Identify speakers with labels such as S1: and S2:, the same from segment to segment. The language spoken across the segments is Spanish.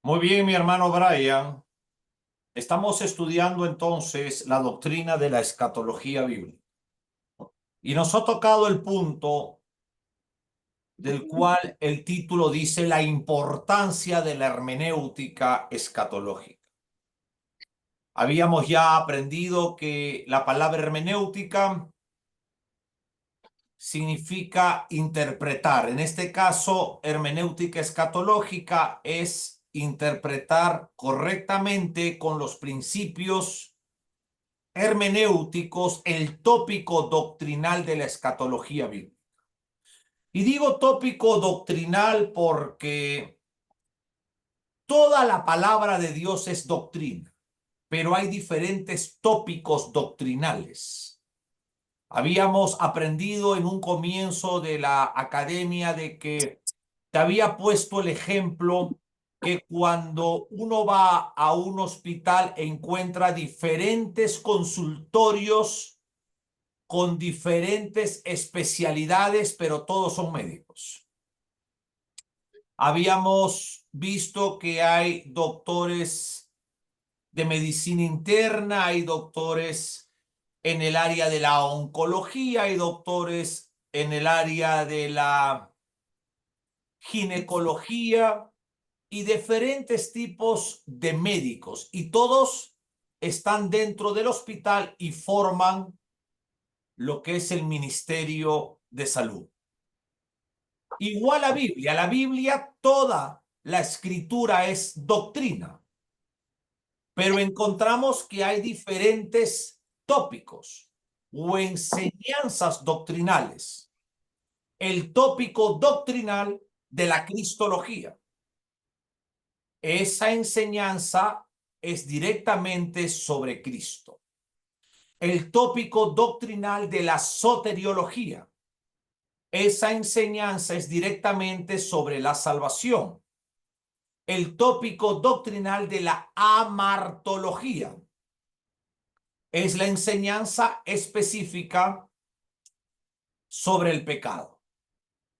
S1: Muy bien, mi hermano Brian. Estamos estudiando entonces la doctrina de la escatología bíblica. Y nos ha tocado el punto del cual el título dice la importancia de la hermenéutica escatológica. Habíamos ya aprendido que la palabra hermenéutica significa interpretar. En este caso, hermenéutica escatológica es interpretar correctamente con los principios hermenéuticos el tópico doctrinal de la escatología bíblica. Y digo tópico doctrinal porque toda la palabra de Dios es doctrina, pero hay diferentes tópicos doctrinales. Habíamos aprendido en un comienzo de la academia de que te había puesto el ejemplo que cuando uno va a un hospital encuentra diferentes consultorios con diferentes especialidades, pero todos son médicos. Habíamos visto que hay doctores de medicina interna, hay doctores en el área de la oncología, hay doctores en el área de la ginecología y diferentes tipos de médicos, y todos están dentro del hospital y forman lo que es el Ministerio de Salud. Igual la Biblia, toda la escritura es doctrina, pero encontramos que hay diferentes tópicos o enseñanzas doctrinales. El tópico doctrinal de la cristología. Esa enseñanza es directamente sobre Cristo. El tópico doctrinal de la soteriología. Esa enseñanza es directamente sobre la salvación. El tópico doctrinal de la amartología es la enseñanza específica sobre el pecado.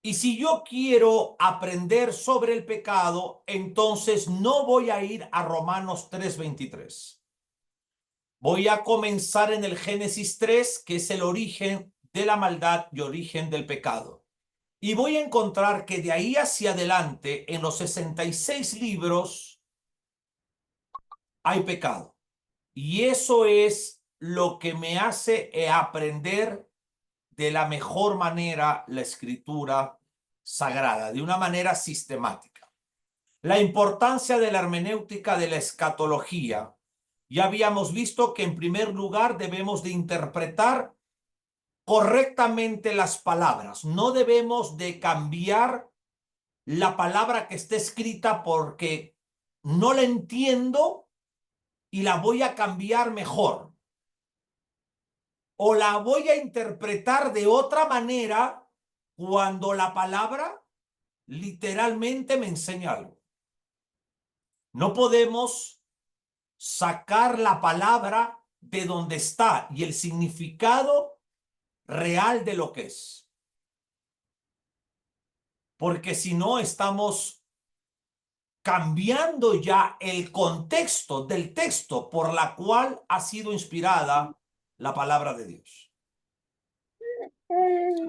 S1: Y si yo quiero aprender sobre el pecado, entonces no voy a ir a Romanos 3:23. Voy a comenzar en el Génesis 3, que es el origen de la maldad y origen del pecado. Y voy a encontrar que de ahí hacia adelante, en los 66 libros, hay pecado. Y eso es lo que me hace aprender de la mejor manera la escritura sagrada, de una manera sistemática. La importancia de la hermenéutica de la escatología. Ya habíamos visto que en primer lugar debemos de interpretar correctamente las palabras. No debemos de cambiar la palabra que está escrita porque no la entiendo y la voy a cambiar mejor. O la voy a interpretar de otra manera cuando la palabra literalmente me enseña algo. No podemos sacar la palabra de donde está y el significado real de lo que es. Porque si no, estamos cambiando ya el contexto del texto por la cual ha sido inspirada la palabra de Dios.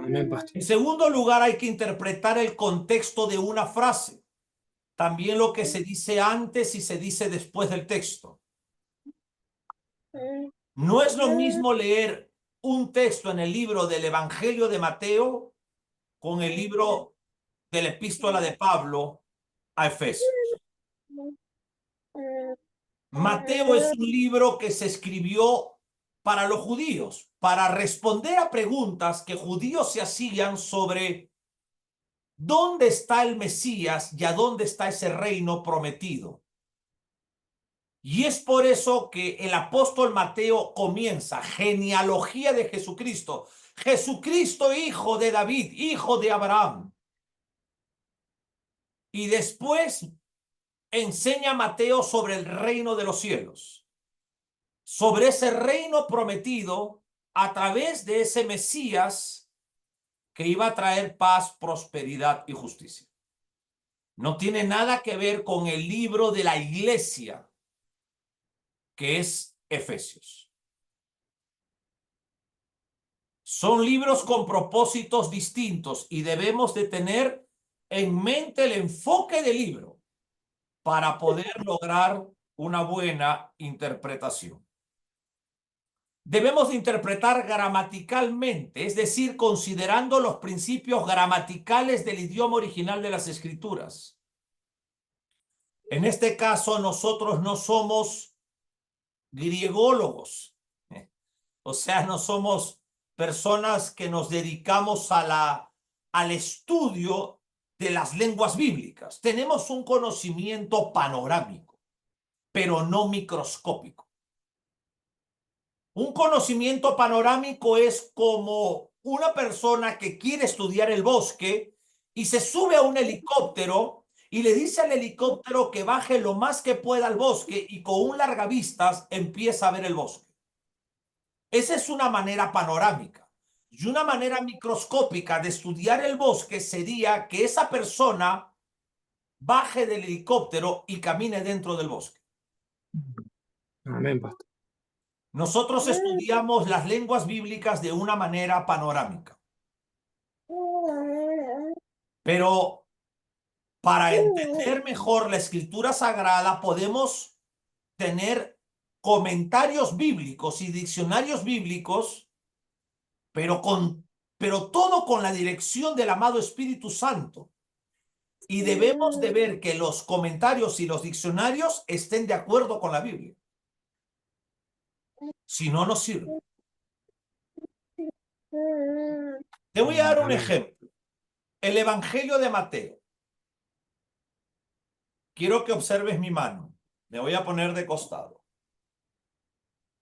S2: Amén, pastor.
S1: En segundo lugar, hay que interpretar el contexto de una frase. También lo que se dice antes y se dice después del texto. No es lo mismo leer un texto en el libro del Evangelio de Mateo con el libro de la epístola de Pablo a Efesios. Mateo es un libro que se escribió para los judíos, para responder a preguntas que judíos se hacían sobre dónde está el Mesías y a dónde está ese reino prometido. Y es por eso que el apóstol Mateo comienza genealogía de Jesucristo. Jesucristo, hijo de David, hijo de Abraham. Y después enseña Mateo sobre el reino de los cielos, sobre ese reino prometido a través de ese Mesías que iba a traer paz, prosperidad y justicia. No tiene nada que ver con el libro de la iglesia, que es Efesios. Son libros con propósitos distintos y debemos de tener en mente el enfoque del libro para poder lograr una buena interpretación. Debemos de interpretar gramaticalmente, es decir, considerando los principios gramaticales del idioma original de las Escrituras. En este caso, nosotros no somos griególogos, o sea, no somos personas que nos dedicamos al estudio de las lenguas bíblicas. Tenemos un conocimiento panorámico, pero no microscópico. Un conocimiento panorámico es como una persona que quiere estudiar el bosque y se sube a un helicóptero y le dice al helicóptero que baje lo más que pueda al bosque y con un largavistas empieza a ver el bosque. Esa es una manera panorámica. Y una manera microscópica de estudiar el bosque sería que esa persona baje del helicóptero y camine dentro del bosque.
S2: Amén, pastor.
S1: Nosotros estudiamos las lenguas bíblicas de una manera panorámica. Pero para entender mejor la escritura sagrada podemos tener comentarios bíblicos y diccionarios bíblicos, pero todo con la dirección del amado Espíritu Santo. Y debemos de ver que los comentarios y los diccionarios estén de acuerdo con la Biblia. Si no, no sirve. Te voy a dar un ejemplo. El Evangelio de Mateo. Quiero que observes mi mano. Me voy a poner de costado.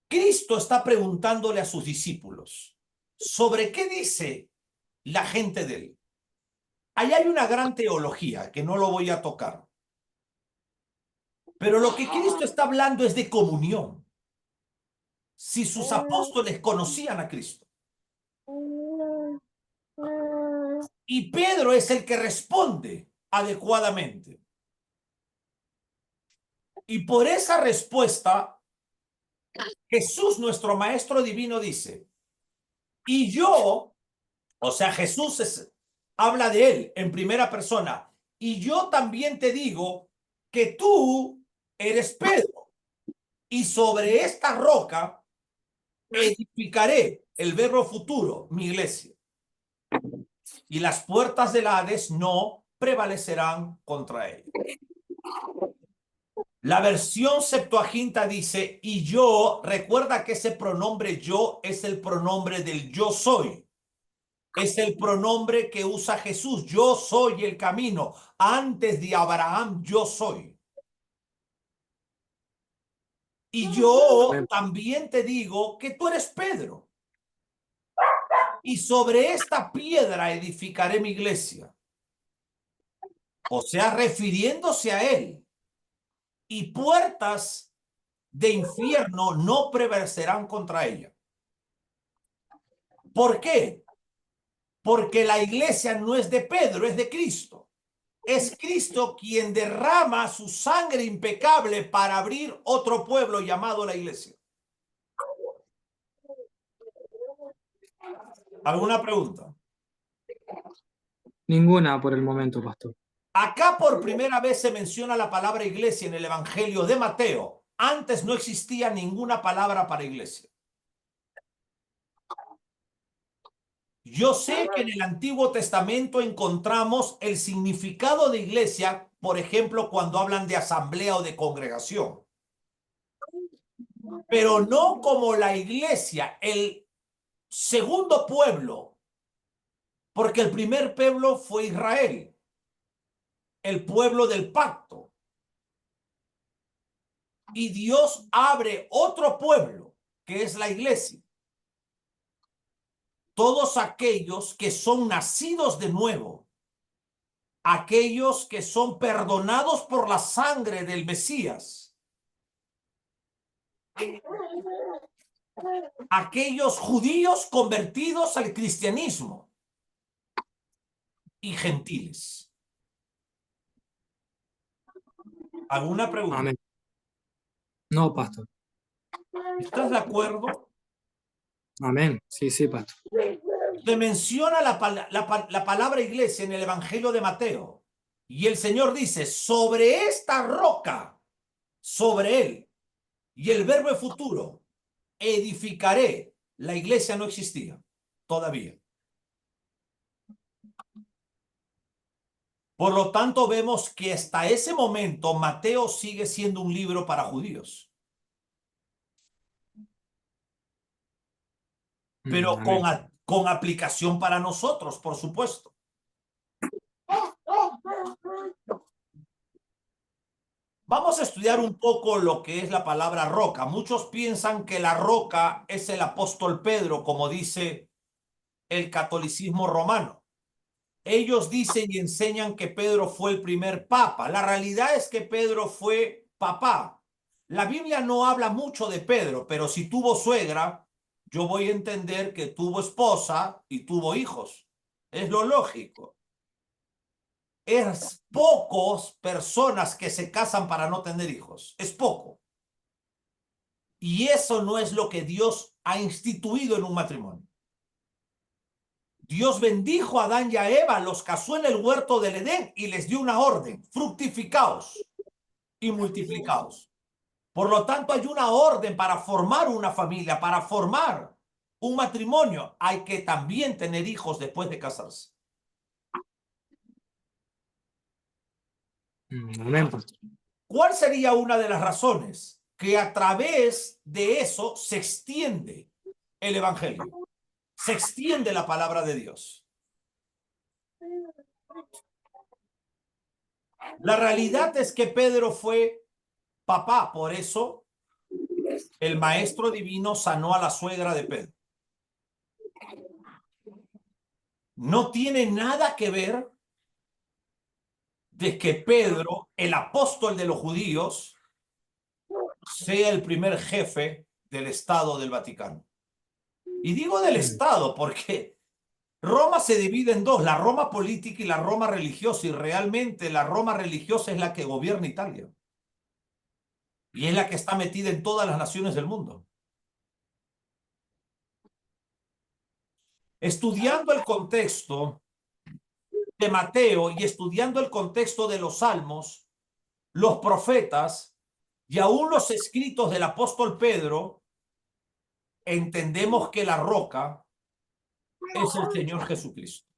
S1: Cristo está preguntándole a sus discípulos sobre qué dice la gente de él. Ahí hay una gran teología que no lo voy a tocar. Pero lo que Cristo está hablando es de comunión. Si sus apóstoles conocían a Cristo. Y Pedro es el que responde adecuadamente. Y por esa respuesta, Jesús, nuestro Maestro Divino, dice, y yo, o sea, Jesús habla de él en primera persona, y yo también te digo que tú eres Pedro, y sobre esta roca edificaré el verbo futuro, mi iglesia, y las puertas del Hades no prevalecerán contra ella. La versión Septuaginta dice, y yo, recuerda que ese pronombre yo es el pronombre del yo soy. Es el pronombre que usa Jesús. Yo soy el camino. Antes de Abraham, yo soy. Y yo también te digo que tú eres Pedro. Y sobre esta piedra edificaré mi iglesia. O sea, refiriéndose a él. Y puertas de infierno no prevalecerán contra ella. ¿Por qué? Porque la iglesia no es de Pedro, es de Cristo. Es Cristo quien derrama su sangre impecable para abrir otro pueblo llamado la iglesia. ¿Alguna pregunta?
S2: Ninguna por el momento, pastor.
S1: Acá por primera vez se menciona la palabra iglesia en el Evangelio de Mateo. Antes no existía ninguna palabra para iglesia. Yo sé que en el Antiguo Testamento encontramos el significado de iglesia, por ejemplo, cuando hablan de asamblea o de congregación. Pero no como la iglesia, el segundo pueblo, porque el primer pueblo fue Israel, el pueblo del pacto. Y Dios abre otro pueblo, que es la iglesia. Todos aquellos que son nacidos de nuevo, aquellos que son perdonados por la sangre del Mesías, aquellos judíos convertidos al cristianismo y gentiles. ¿Alguna pregunta?
S2: Amén. No, pastor.
S1: ¿Estás de acuerdo?
S2: Amén. Sí, sí, pastor.
S1: Se menciona la palabra iglesia en el Evangelio de Mateo. Y el Señor dice, sobre esta roca, sobre él, y el verbo es futuro, edificaré. La iglesia no existía todavía. Por lo tanto, vemos que hasta ese momento Mateo sigue siendo un libro para judíos, pero
S2: Amén.
S1: con aplicación para nosotros, por supuesto. Vamos a estudiar un poco lo que es la palabra roca. Muchos piensan que la roca es el apóstol Pedro, como dice el catolicismo romano. Ellos dicen y enseñan que Pedro fue el primer papa. La realidad es que Pedro fue papá. La Biblia no habla mucho de Pedro, pero si tuvo suegra, yo voy a entender que tuvo esposa y tuvo hijos. Es lo lógico. Es pocos personas que se casan para no tener hijos. Es poco. Y eso no es lo que Dios ha instituido en un matrimonio. Dios bendijo a Adán y a Eva, los casó en el huerto del Edén y les dio una orden: fructificaos y multiplicaos. Por lo tanto, hay una orden para formar una familia, para formar un matrimonio. Hay que también tener hijos después de casarse.
S2: Amén, pastor.
S1: ¿Cuál sería una de las razones? Que a través de eso se extiende el evangelio, se extiende la palabra de Dios. La realidad es que Pedro fue papá, por eso el maestro divino sanó a la suegra de Pedro. No tiene nada que ver de que Pedro, el apóstol de los judíos, sea el primer jefe del Estado del Vaticano. Y digo del Estado porque Roma se divide en dos: la Roma política y la Roma religiosa, y realmente la Roma religiosa es la que gobierna Italia y es la que está metida en todas las naciones del mundo. Estudiando el contexto de Mateo y estudiando el contexto de los salmos, los profetas y aún los escritos del apóstol Pedro, entendemos que la roca es el Señor Jesucristo.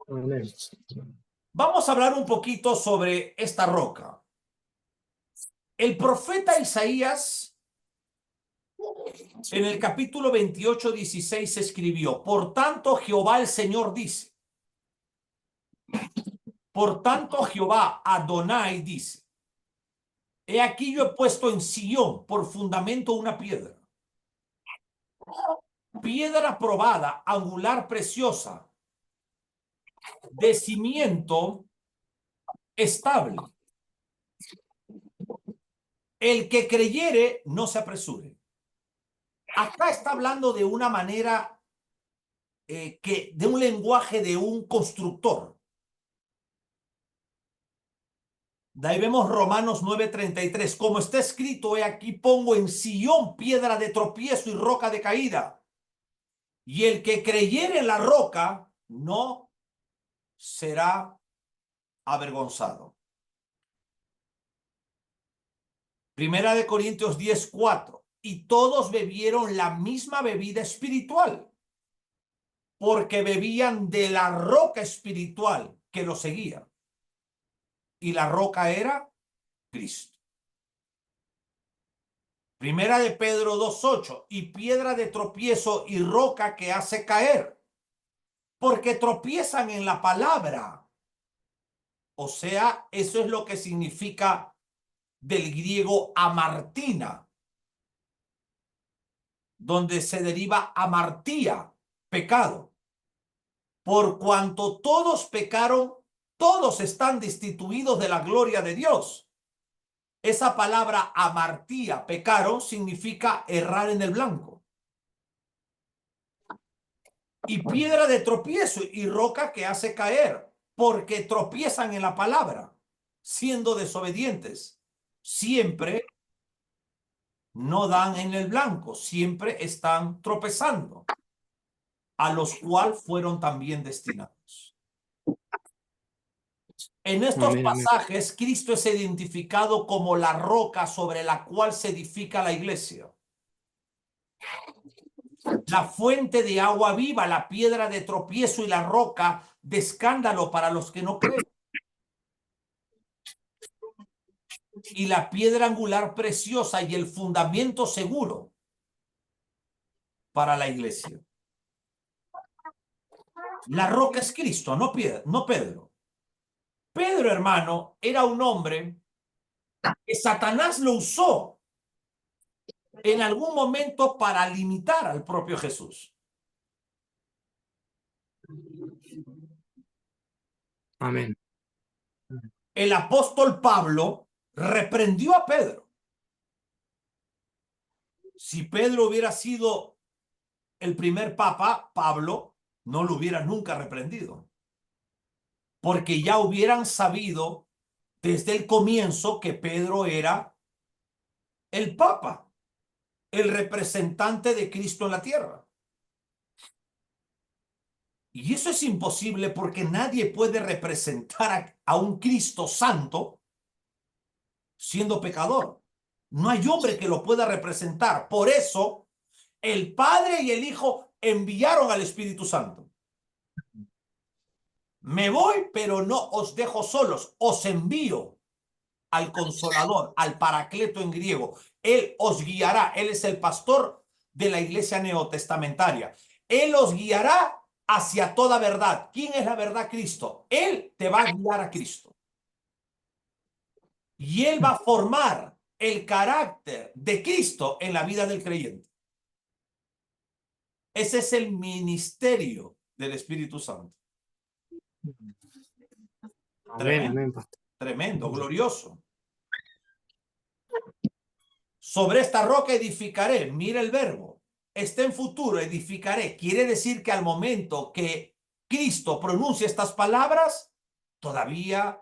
S2: Amén.
S1: Vamos a hablar un poquito sobre esta roca. El profeta Isaías, en el capítulo 28:16, escribió: por tanto Jehová el Señor dice, por tanto Jehová Adonai dice, he aquí yo he puesto en Sión por fundamento una piedra, piedra probada, angular, preciosa, de cimiento estable. El que creyere no se apresure. Acá está hablando de una manera de un lenguaje de un constructor. De ahí vemos Romanos 9:33. Como está escrito, he aquí pongo en Sión piedra de tropiezo y roca de caída. Y el que creyere en la roca no será avergonzado. Primera de Corintios 10:4. Y todos bebieron la misma bebida espiritual, porque bebían de la roca espiritual que los seguía. Y la roca era Cristo. Primera de Pedro 2:8. Y piedra de tropiezo y roca que hace caer, porque tropiezan en la palabra. O sea, eso es lo que significa del griego amartina, donde se deriva amartía, pecado. Por cuanto todos pecaron, todos están destituidos de la gloria de Dios. Esa palabra amartía, pecaron, significa errar en el blanco. Y piedra de tropiezo y roca que hace caer. porque tropiezan en la palabra, siendo desobedientes. Siempre no dan en el blanco, siempre están tropezando, a los cuales fueron también destinados. En estos
S2: Amén, amén.
S1: pasajes, Cristo es identificado como la roca sobre la cual se edifica la iglesia. La fuente de agua viva, la piedra de tropiezo y la roca de escándalo para los que no creen. Y la piedra angular preciosa y el fundamento seguro para la iglesia. La roca es Cristo, no Pedro. Pedro, hermano, era un hombre que Satanás lo usó en algún momento para limitar al propio Jesús.
S2: Amén.
S1: El apóstol Pablo reprendió a Pedro. Si Pedro hubiera sido el primer papa, Pablo no lo hubiera nunca reprendido, porque ya hubieran sabido desde el comienzo que Pedro era el papa, el representante de Cristo en la tierra. Y eso es imposible porque nadie puede representar a un Cristo santo siendo pecador. No hay hombre que lo pueda representar. Por eso, el Padre y el Hijo enviaron al Espíritu Santo. Me voy, pero no os dejo solos. Os envío al Consolador, al Paracleto en griego. Él os guiará. Él es el pastor de la iglesia neotestamentaria. Él os guiará hacia toda verdad. ¿Quién es la verdad? Cristo. Él te va a guiar a Cristo. Y Él va a formar el carácter de Cristo en la vida del creyente. Ese es el ministerio del Espíritu Santo.
S2: Amén,
S1: Tremendo,
S2: amén, pastor.
S1: tremendo, glorioso. Sobre esta roca edificaré. Mira el verbo. Está en futuro, edificaré. Quiere decir que al momento que Cristo pronuncia estas palabras, todavía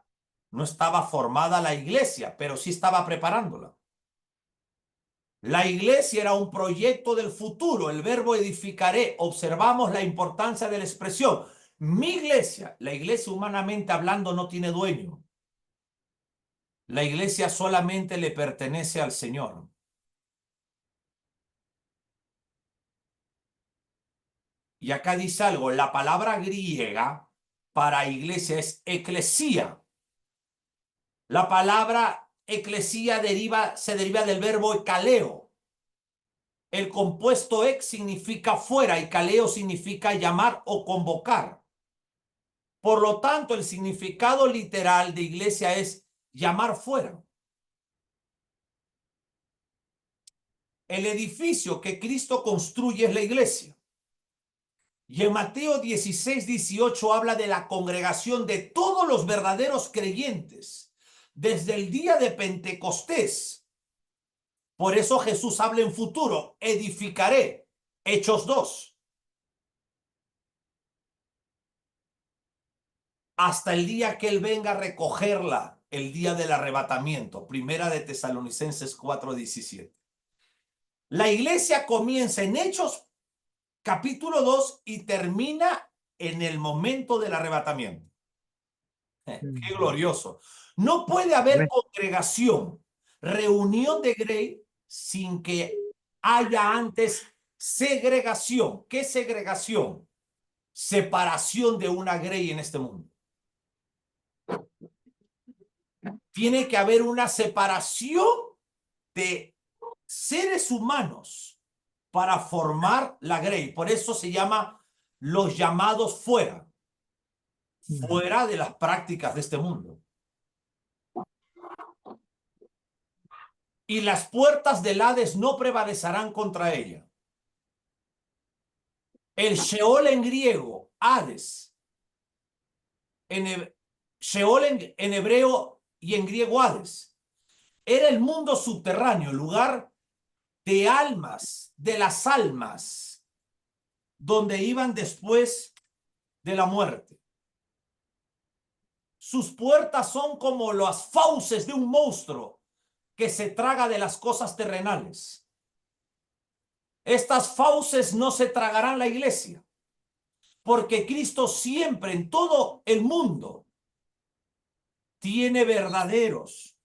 S1: no estaba formada la iglesia, pero sí estaba preparándola. La iglesia era un proyecto del futuro. El verbo edificaré. Observamos la importancia de la expresión. Mi iglesia, la iglesia humanamente hablando, no tiene dueño. La iglesia solamente le pertenece al Señor. Y acá dice algo, la palabra griega para iglesia es eclesía. La palabra eclesía se deriva del verbo ekaleo. El compuesto ex significa fuera y kaleo significa llamar o convocar. Por lo tanto, el significado literal de iglesia es llamar fuera. El edificio que Cristo construye es la iglesia. Y en Mateo 16, 18 habla de la congregación de todos los verdaderos creyentes desde el día de Pentecostés. Por eso Jesús habla en futuro, edificaré. Hechos 2. Hasta el día que Él venga a recogerla, el día del arrebatamiento. Primera de Tesalonicenses 4, 17. La iglesia comienza en Hechos capítulo 2 y termina en el momento del arrebatamiento. Qué glorioso. No puede haber
S2: Amén.
S1: congregación, reunión de Grey, sin que haya antes segregación. ¿Qué segregación? Separación de una Grey en este mundo. Tiene que haber una separación de seres humanos para formar la Grey. Por eso se llama los llamados fuera. Fuera de las prácticas de este mundo. Y las puertas del Hades no prevalecerán contra ella. El Sheol en griego, Hades, Sheol en hebreo y en griego Hades, era el mundo subterráneo, lugar de almas, de las almas, donde iban después de la muerte. Sus puertas son como las fauces de un monstruo que se traga de las cosas terrenales. Estas fauces no se tragarán la iglesia, porque Cristo siempre en todo el mundo tiene verdaderos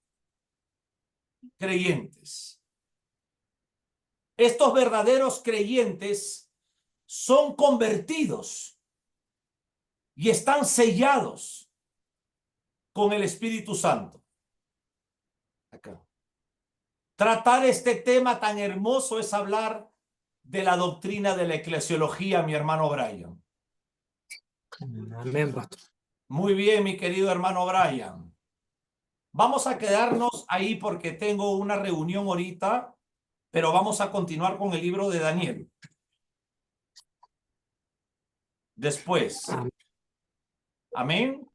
S1: creyentes. Estos verdaderos creyentes son convertidos y están sellados con el Espíritu Santo. Acá. Tratar este tema tan hermoso es hablar de la doctrina de la eclesiología, mi hermano Brian.
S2: Amén, pastor.
S1: Muy bien, mi querido hermano Brian. Vamos a quedarnos ahí porque tengo una reunión ahorita, pero vamos a continuar con el libro de Daniel. Después.
S2: Amén.
S1: Amén.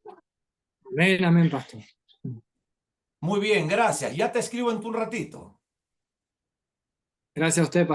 S2: Amén, amén, pastor.
S1: Muy bien, gracias. Ya te escribo en un ratito.
S2: Gracias a usted, pastor.